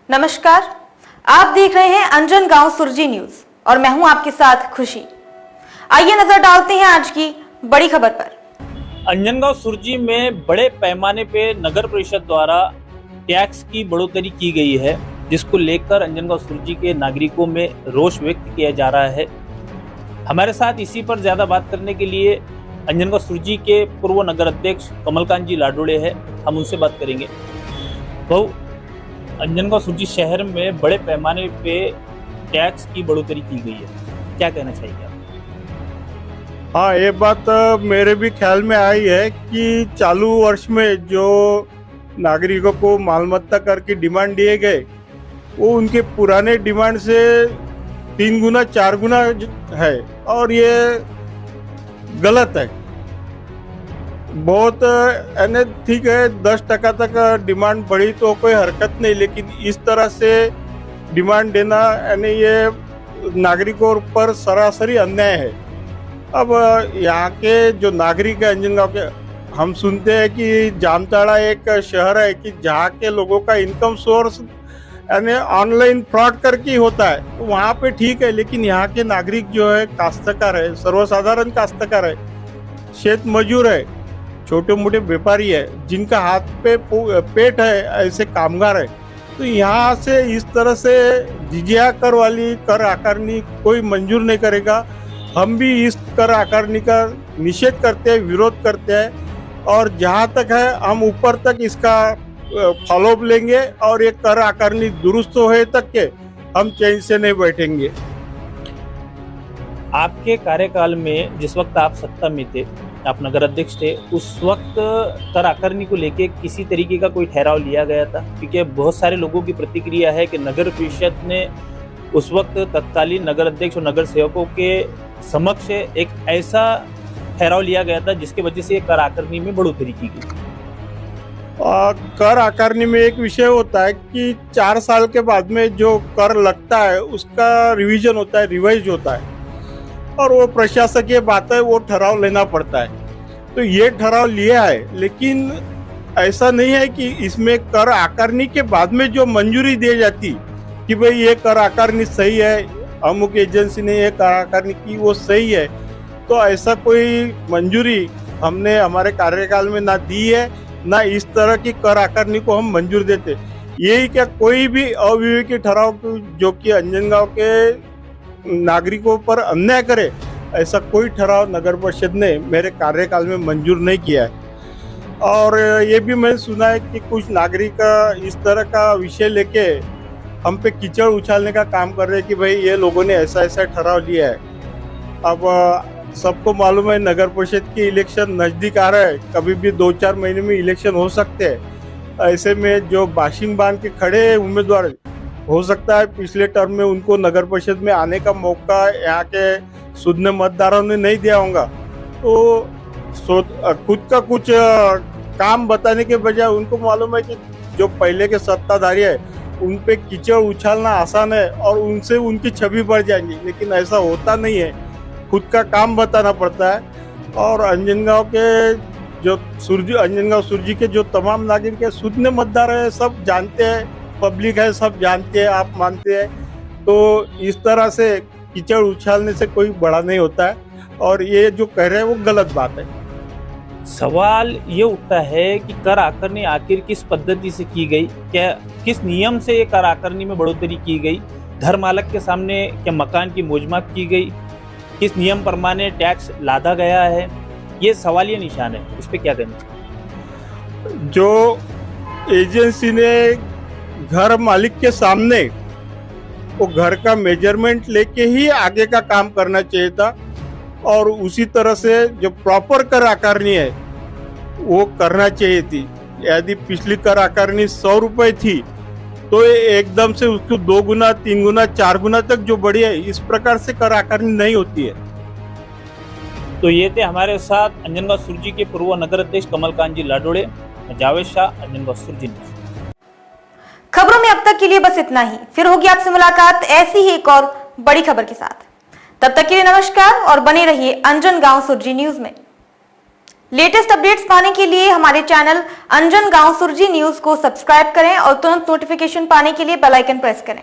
नमस्कार, आप देख रहे हैं अंजनगांव सुरजी न्यूज और मैं हूं आपके साथ खुशी। आइए नजर डालते हैं आज की बड़ी खबर पर। अंजनगांव सुरजी में बड़े पैमाने पे नगर परिषद द्वारा टैक्स की बढ़ोतरी की गई है, जिसको लेकर अंजनगांव सुरजी के नागरिकों में रोष व्यक्त किया जा रहा है। हमारे साथ इसी पर ज्यादा बात करने के लिए अंजनगांव सुरजी के पूर्व नगर अध्यक्ष कमलकांत जी लाडोड़े हैं। हम उनसे बात करेंगे। तो अंजनगांव सुरजी शहर में बड़े पैमाने पे टैक्स की बढ़ोतरी की गई है, क्या कहना चाहिए आप? हाँ, ये बात मेरे भी ख्याल में आई है कि चालू वर्ष में जो नागरिकों को मालमत्ता कर की डिमांड दिए गए, वो उनके पुराने डिमांड से 3 गुना 4 गुना है और ये गलत है। बहुत ठीक है, 10% तक डिमांड बढ़ी तो कोई हरकत नहीं, लेकिन इस तरह से डिमांड देना यानी ये नागरिकों पर सरासरी अन्याय है। अब यहाँ के जो नागरिक है अंजनगांव के, हम सुनते हैं कि जामताड़ा एक शहर है कि जहाँ के लोगों का इनकम सोर्स यानी ऑनलाइन फ्रॉड करके होता है, तो वहाँ पे ठीक है। लेकिन यहाँ के नागरिक जो है काश्तकार है, सर्वसाधारण काश्तकार है, खेत मजूर है, छोटे मोटे व्यापारी है, जिनका हाथ पे पेट है, ऐसे कामगार है। तो यहाँ से इस तरह से जिजिया कर वाली कर आकारनी कोई मंजूर नहीं करेगा। हम भी इस कर आकारनी का निषेध करते हैं, विरोध करते हैं और जहाँ तक है हम ऊपर तक इसका फॉलोअप लेंगे और ये कर आकारनी दुरुस्त होए तक के हम चैन से नहीं बैठेंगे। आपके कार्यकाल में जिस वक्त आप सत्ता में थे, आप नगर अध्यक्ष थे, उस वक्त कर आकारनी को लेके किसी तरीके का कोई ठहराव लिया गया था? क्योंकि बहुत सारे लोगों की प्रतिक्रिया है कि नगर परिषद ने उस वक्त तत्कालीन नगर अध्यक्ष और नगर सेवकों के समक्ष एक ऐसा ठहराव लिया गया था जिसकी वजह से कर आकारनी में बढ़ोतरी की गई। कर आकारनी में एक विषय होता है कि 4 साल के बाद में जो कर लगता है उसका रिवीजन होता है, रिवाइज होता है और वो प्रशासकीय बात है, वो ठहराव लेना पड़ता है। तो ये ठहराव लिया है, लेकिन ऐसा नहीं है कि इसमें कर आकारनी के बाद में जो मंजूरी दी जाती कि भाई ये कर आकारनी सही है, अमुक एजेंसी ने ये कर आकारनी की वो सही है, तो ऐसा कोई मंजूरी हमने हमारे कार्यकाल में ना दी है, ना इस तरह की कर आकारनी को हम मंजूर देते। यही क्या कोई भी अविवेकी ठहराव जो कि अंजनगांव के नागरिकों पर अन्याय करे, ऐसा कोई ठहराव नगर परिषद ने मेरे कार्यकाल में मंजूर नहीं किया है। और ये भी मैंने सुना है कि कुछ नागरिक इस तरह का विषय लेके हम पे कीचड़ उछालने का काम कर रहे हैं कि भाई ये लोगों ने ऐसा ऐसा ठहराव लिया है। अब सबको मालूम है नगर परिषद की इलेक्शन नज़दीक आ रहा है, कभी भी 2-4 महीने में इलेक्शन हो सकते हैं। ऐसे में जो बाशिंग बांध के खड़े उम्मीदवार, हो सकता है पिछले टर्म में उनको नगर परिषद में आने का मौका यहाँ के शुद्ध मतदारों ने नहीं दिया होगा, तो खुद का कुछ काम बताने के बजाय उनको मालूम है कि जो पहले के सत्ताधारी है उन पे कीचड़ उछालना आसान है और उनसे उनकी छवि बढ़ जाएंगी, लेकिन ऐसा होता नहीं है। खुद का काम बताना पड़ता है। और अंजनगांव के जो अंजनगांव सुरजी के जो तमाम नागरिक है, शुद्ध मतदार है, सब जानते हैं, पब्लिक है, सब जानते हैं, आप मानते हैं। तो इस तरह से कीचड़ उछालने से कोई बड़ा नहीं होता है और ये जो कह रहे हैं वो गलत बात है। सवाल ये उठता है कि कर आकारनी आखिर किस पद्धति से की गई? क्या किस नियम से ये कर आकारनी में बढ़ोतरी की गई? घर मालक के सामने क्या मकान की मोजमाप की गई? किस नियम प्रमाणे टैक्स लादा गया है? ये सवालिया निशान है, इस पे क्या कहना चाहिए? जो एजेंसी ने घर मालिक के सामने वो घर का मेजरमेंट लेके ही आगे का काम करना चाहिए था और उसी तरह से जो प्रॉपर कर आकारनी है वो करना चाहिए थी। यदि पिछली कर आकारनी 100 रुपए थी तो एकदम से उसको 2 गुना 3 गुना 4 गुना तक जो बढ़ी है, इस प्रकार से कर आकारनी नहीं होती है। तो ये थे हमारे साथ अंजनगांव सुरजी के पूर्व नगर अध्यक्ष कमलकांत जी लाडोड़े। जावेद शाह, अंजनगांव सुरजी। खबरों में अब तक के लिए बस इतना ही, फिर होगी आपसे मुलाकात ऐसी ही एक और बड़ी खबर के साथ। तब तक के लिए नमस्कार और बने रहिए अंजनगांव सुरजी न्यूज में। लेटेस्ट अपडेट्स पाने के लिए हमारे चैनल अंजन गांव सुरजी न्यूज को सब्सक्राइब करें और तुरंत नोटिफिकेशन पाने के लिए बेल आइकन प्रेस करें।